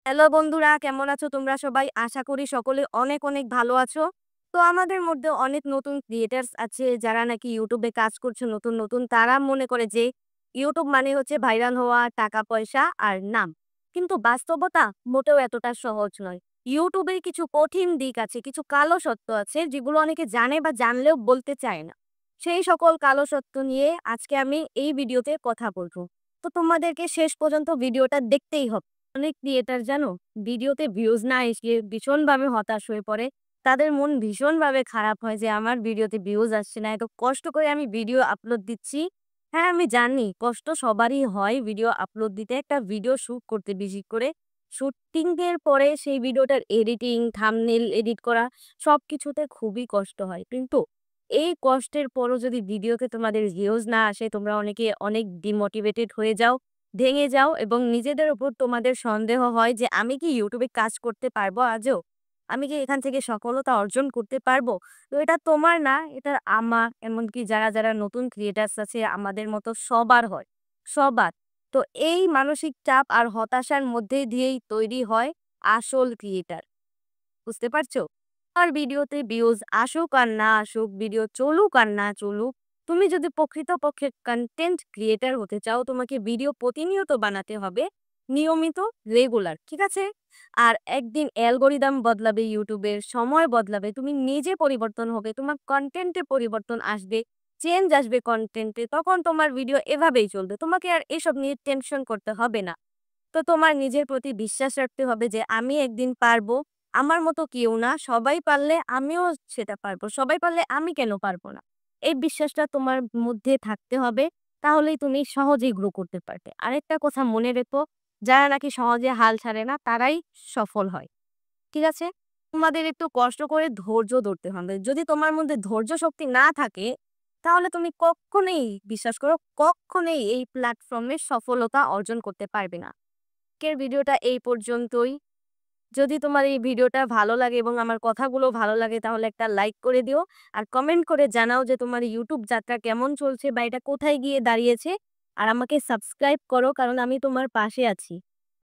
Hello বন্ধুরা, কেমন আছো তোমরা সবাই? আশা করি সকলে অনেক অনেক ভালো আছো। তো আমাদের মধ্যে অনেক নতুন ক্রিয়েটার্স আছে যারা নাকি YouTube এ কাজ করছে নতুন, নতুন। তারা মনে করে যে YouTube মানে হচ্ছে ভাইরাল হওয়া, টাকা পয়সা আর নাম। কিন্তু বাস্তবতা মোটেও এতটা সহজ নয়। YouTube এর কিছু কঠিন দিক আছে, কিছু কালো সত্য আছে যেগুলো অনেকে জানে বা জানলেও বলতে চায় না। সেই সকল কালো সত্য নিয়ে আজকে আমি এই ভিডিওতে কথা বলব। তো তোমাদেরকে শেষ পর্যন্ত ভিডিওটা দেখতেই হবে। অনেক ক্রিয়েটার জানো ভিডিওতে ভিউজ না এসে ভীষণভাবে হতাশ হয়ে পড়ে। তাদের মন ভীষণভাবে খারাপ হয় যে আমার ভিডিওতে ভিউজ আসছে না, এত কষ্ট করে আমি ভিডিও আপলোড দিচ্ছি। হ্যাঁ, আমি জানি কষ্ট সবারই হয় ভিডিও আপলোড দিতে, একটা ভিডিও শুট করতে, বেশি করে শুটিং এর পরে সেই ভিডিওটার এডিটিং, থাম্বনেইল এডিট করা সবকিছুতে খুবই কষ্ট হয়। কিন্তু এই কষ্টের পরও যদি ভিডিওতে তোমাদের ভিউজ না আসে, তোমরা অনেকে অনেক ডিমোটিভেটেড হয়ে যাও, ভেঙে যাও এবং নিজেদের উপর তোমাদের সন্দেহ হয় যে আমি কি ইউটিউবে কাজ করতে পারবো আজও? আমি কি এখান থেকে সফলতা অর্জন করতে পারবো? তো এটা তোমার না, এটা আমার, এমনকি যারা নতুন ক্রিয়েটার্স আছে আমাদের মতো সবার হয়, সবার। তো এই মানসিক চাপ আর হতাশার মধ্যে দিয়েই তৈরি হয় আসল ক্রিয়েটার। বুঝতে পারছো? আর ভিডিওতে ভিউজ আসুক আর না আসুক, ভিডিও চলুক আর না চলুক, তুমি যদি প্রকৃতপক্ষে কনটেন্ট ক্রিয়েটর হতে চাও, তোমাকে ভিডিও প্রতিনিয়ত বানাতে হবে, নিয়মিত, রেগুলার। ঠিক আছে? আর একদিন অ্যালগরিদম বদলাবে, ইউটিউবের সময় বদলাবে, তুমি নিজে পরিবর্তন হবে, তোমার কনটেন্টে পরিবর্তন আসবে, চেঞ্জ আসবে কনটেন্টে, তখন তোমার ভিডিও এভাবেই চলবে। তোমাকে আর এসব নিয়ে টেনশন করতে হবে না। তো তোমার নিজের প্রতি বিশ্বাস রাখতে হবে যে আমি একদিন পারবো। আমার মতো কেউ না। সবাই পারলে আমিও সেটা পারবো। সবাই পারলে আমি কেন পারবো না? এই বিশ্বাসটা তোমার মধ্যে থাকতে হবে। তাহলেই তুমি সহজেই গ্রো করতে পারবে। আরেকটা কথা মনে রেখো, যারা নাকি সহজে হাল ছাড়ে না তারাই সফল হয়। ঠিক আছে? তোমাদের একটু কষ্ট করে ধৈর্য ধরতে হবে। যদি তোমার মধ্যে ধৈর্য শক্তি না থাকে, তাহলে তুমি কক্ষনোই, বিশ্বাস করো, কক্ষনোই এই প্ল্যাটফর্মে সফলতা অর্জন করতে পারবে না। আজকের ভিডিওটা এই পর্যন্তই। যদি তোমার এই ভিডিওটা ভালো লাগে এবং আমার কথাগুলো ভালো লাগে, তাহলে একটা লাইক করে দিও। আর কমেন্ট করে জানাও যে তোমার ইউটিউব যাত্রা কেমন চলছে বা এটা কোথায় গিয়ে দাঁড়িয়েছে। আর আমাকে সাবস্ক্রাইব করো, কারণ আমি তোমার পাশে আছি।